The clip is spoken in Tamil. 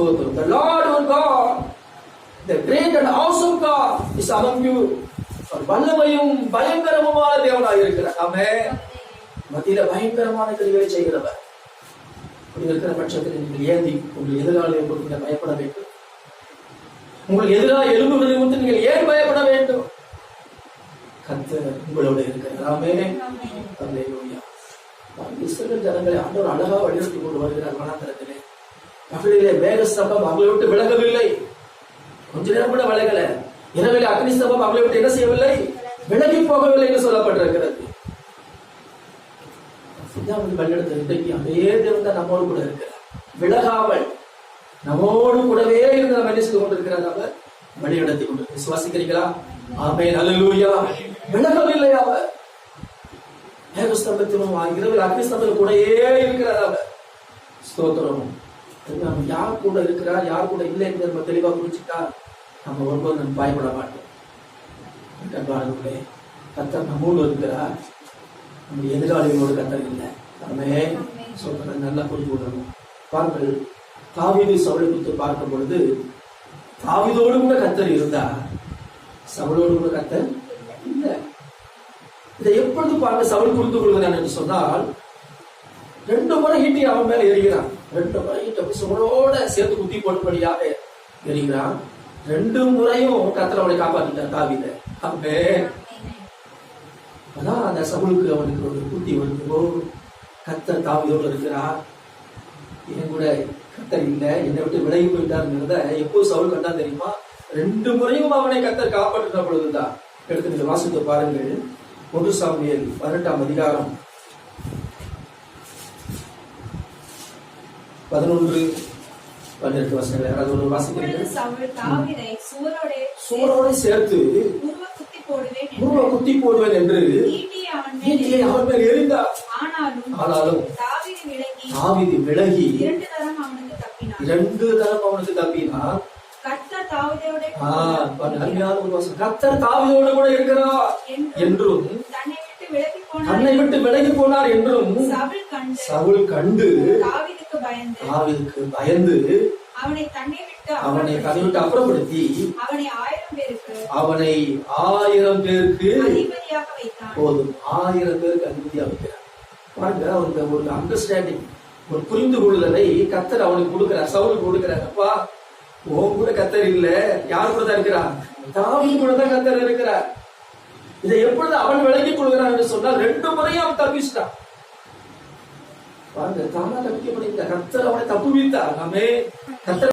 The Lord our God, the great and awesome God is among you. வல்லமையும் பயங்கரமான தேவனாக இருக்கிறார். ஆமென். மத்தியில பயங்கரமான கிரிகளை செய்கிறவர். அப்படி இருக்கிற பட்சத்தில் நீங்கள் ஏந்தி உங்கள் எதிராளியை கொடுத்து பயப்பட வேண்டும். உங்கள் எதிராக எழும்புவதை வந்து நீங்கள் ஏன் பயப்பட வேண்டும்? கர்த்தர் உங்களோட இருக்கிறார். ஆமென். அல்லேலூயா. இஸ்ரவேல் ஜனங்களை ஆண்டவர் அழகா வழிநடத்தி கொண்டு வருகிறார். வனாந்தரத்திலே பகலிலே மேக ஸ்தம்பம் அவங்களை விட்டு விலகவில்லை. கொஞ்ச நேரம் கூட விலகல. இரவிலே அக்னி ஸ்தம்பம் அவங்களை விட்டு என்ன செய்யவில்லை? விலகி போகவில்லை என்று சொல்லப்பட்டிருக்கிறது. வழிநடத்த இன்றைக்கு அதே தேவன் தான் நம்மோடு கூட இருக்கிறார். விலகாமல் நம்மோடு கூடவே இருந்து நம்ம என்ன செய்து கொண்டிருக்கிறார்? அவர் வழிநடத்தி கொண்டு விசுவாசிக்கிறீங்களா? ஆமென். அல்லேலூயா. விலகவில்லை அவர். மேகஸ்தம்பத்திலும் இரவில் அக்னி ஸ்தம்பத்தில் கூடயே இருக்கிறார் அவர். ஸ்தோத்திரம். யார் கூட இருக்கிறார், யார் கூட இல்லை என்று நம்ம தெளிவா புரிஞ்சுட்டா நம்ம ஒருபோது நம்ம பயப்பட மாட்டோம். கர்த்தர் நம்மோடு இருக்கிறார். நம்ம எதிராளிகளோடு கர்த்தர் இல்லை. ஆமென். சொல்றத நல்லா புரிஞ்சு கொள்ளணும். பாருங்கள், தாவீது சவுலை குறித்து பார்க்கும் பொழுது தாவீதோடு கூட கர்த்தர் இருந்தா, சவுலோடு கூட கர்த்தர் இல்லை. இதை எப்பொழுது பாருங்க சவுல் புரிந்து கொள்கிறான் என்று சொன்னால், 2 முறை ஈட்டி அவன் மேல எறிகிறான். 2 முறை ஈட்டி சவுலோட சேர்த்து குத்தி போட்டபடியாக எறிகிறான். 2 முறையும் கர்த்தர் அவனை காப்பாற்றிட்டார் தாவீதை. ஆமென். அதான் அந்த சவுலுக்கு அவனுக்கு ஒரு புத்தி வந்து, கர்த்தர் தாவீதோடு இருக்கிறார், என் கூட கர்த்தர் இல்லை, என்னை விட்டு விலகி போயிட்டாருங்கிறத எப்போ சவுல் கண்டா தெரியுமா? 2 முறையும் அவனை கர்த்தர் காப்பாற்றின பொழுதுதான். எடுத்து நீங்க வாசித்து பாருங்கள். 1 சாமுவேல் 18ஆம் அதிகாரம் 11-12 வசனங்கள் யாராவது ஒரு வாசிக்கிறீங்க? சூரோட சேர்த்து உருவ குத்தி போடுவேன் என்று ஈட்டியை அவன் மேல் எறிந்தார். ஆனாலும் தாவீது விலகி 2 தரம் அவனுக்கு தப்பினார். கர்த்தர் தாவீதோடு கூட இருக்கிறார் என்றும் தன்னை விட்டு விலகி போனார் என்றும் சவுல் கண்டு தாவீதுக்கு பயந்து அவனை தன்னை விட்டு அப்புறப்படுத்தி அவனை 1000 பேருக்கு போதும் 1000 பேருக்கு அதிபதியாக வைக்கிறார். பாருங்க, அவருக்கு ஒரு அண்டர்ஸ்டாண்டிங், ஒரு புரிந்து கொள்ளுதலை கர்த்தர் அவனுக்கு கொடுக்கிறார், சவுலுக்கு கொடுக்கிறார். அப்பா, உன் கூட கர்த்தர் இல்ல, யார் கூட தான் இருக்கிறார்? தாவீது கூட தான் கர்த்தர் இருக்கிறார். இதை எப்பொழுது அவன் விலகிக் கொள்கிறான் என்று சொன்னால் 2 முறையும் அவன் தப்பிச்சிட்டான். பாருங்க, தானா தப்பிக்க முடியல, கர்த்தர் அவனை தப்புவித்தார். ஆமென். கர்த்தர்